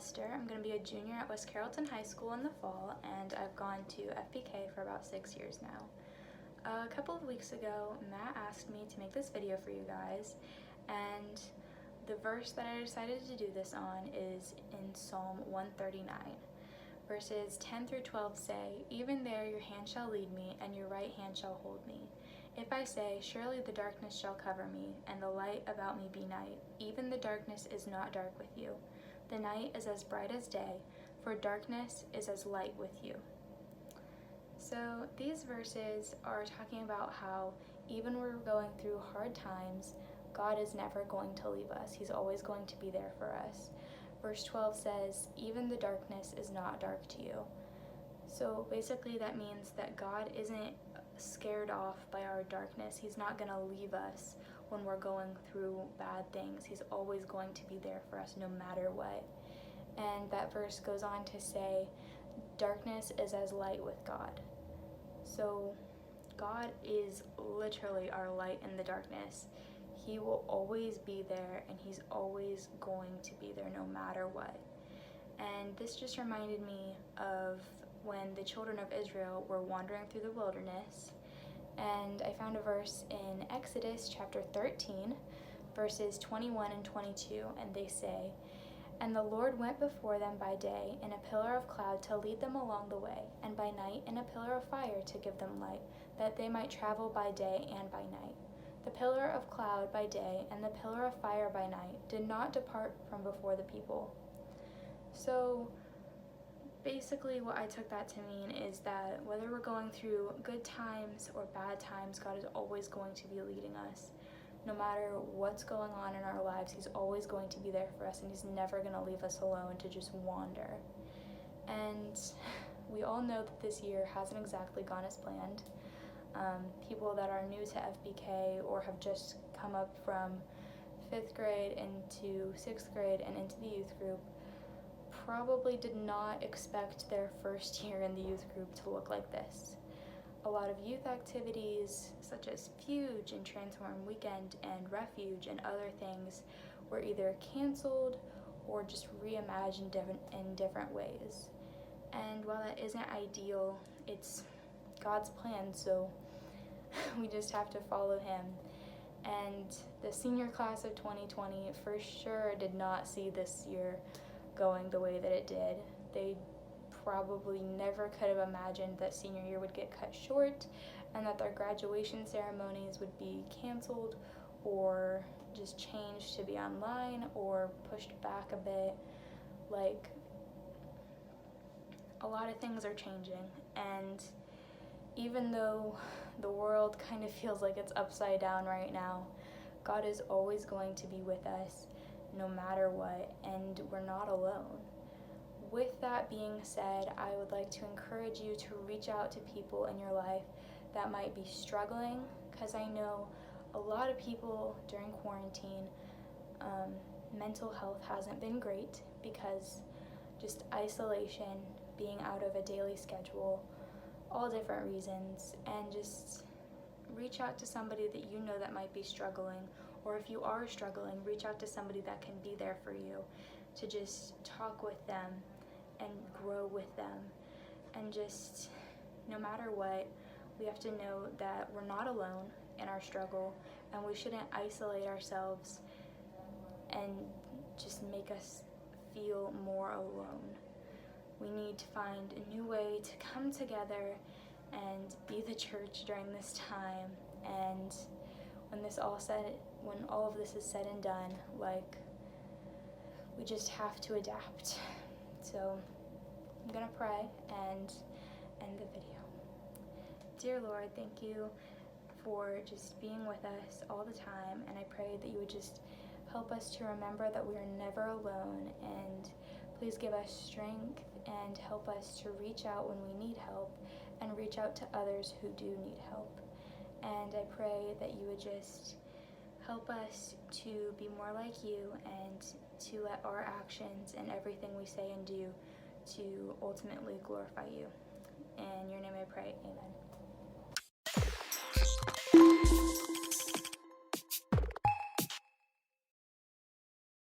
Esther. I'm going to be a junior at West Carrollton High School in the fall, and I've gone to FBK for about 6 years now. A couple of weeks ago, Matt asked me to make this video for you guys, and the verse that I decided to do this on is in Psalm 139. Verses 10 through 12 say, "Even there your hand shall lead me, and your right hand shall hold me. If I say, surely the darkness shall cover me, and the light about me be night, even the darkness is not dark with you. The night is as bright as day, for darkness is as light with you." So these verses are talking about how even when we're going through hard times, God is never going to leave us. He's always going to be there for us. Verse 12 says, "Even the darkness is not dark to you." So basically that means that God isn't scared off by our darkness. He's not going to leave us when we're going through bad things. He's always going to be there for us no matter what. And that verse goes on to say, darkness is as light with God. So God is literally our light in the darkness. He will always be there, and he's always going to be there no matter what. And this just reminded me of when the children of Israel were wandering through the wilderness, and I found a verse in Exodus chapter 13, verses 21 and 22, and they say, "And the Lord went before them by day in a pillar of cloud to lead them along the way, and by night in a pillar of fire to give them light, that they might travel by day and by night. The pillar of cloud by day and the pillar of fire by night did not depart from before the people." So basically what I took that to mean is that whether we're going through good times or bad times, God is always going to be leading us. No matter what's going on in our lives, he's always going to be there for us, and he's never going to leave us alone to just wander. And we all know that this year hasn't exactly gone as planned. People that are new to FBK or have just come up from 5th grade into 6th grade and into the youth group probably did not expect their first year in the youth group to look like this. A lot of youth activities such as Fuge and Transform Weekend and Refuge and other things were either canceled or just reimagined in different ways. And while that isn't ideal, it's God's plan, so we just have to follow him. And the senior class of 2020 for sure did not see this year going the way that it did. They probably never could have imagined that senior year would get cut short and that their graduation ceremonies would be canceled or just changed to be online or pushed back a bit. Like, a lot of things are changing, and even though the world kind of feels like it's upside down right now, God is always going to be with us no matter what, and we're not alone. With that being said, I would like to encourage you to reach out to people in your life that might be struggling, because I know a lot of people during quarantine, mental health hasn't been great because just isolation, being out of a daily schedule, all different reasons, and just reach out to somebody that you know that might be struggling, or if you are struggling, reach out to somebody that can be there for you, to just talk with them and grow with them. And just, no matter what, we have to know that we're not alone in our struggle, and we shouldn't isolate ourselves and just make us feel more alone. We need to find a new way to come together and be the church during this time. And when all of this is said and done, like, we just have to adapt. So I'm gonna pray and end the video. Dear Lord, thank you for just being with us all the time, and I pray that you would just help us to remember that we are never alone, and please give us strength and help us to reach out when we need help and reach out to others who do need help. And I pray that you would just help us to be more like you and to let our actions and everything we say and do to ultimately glorify you. In your name I pray, amen.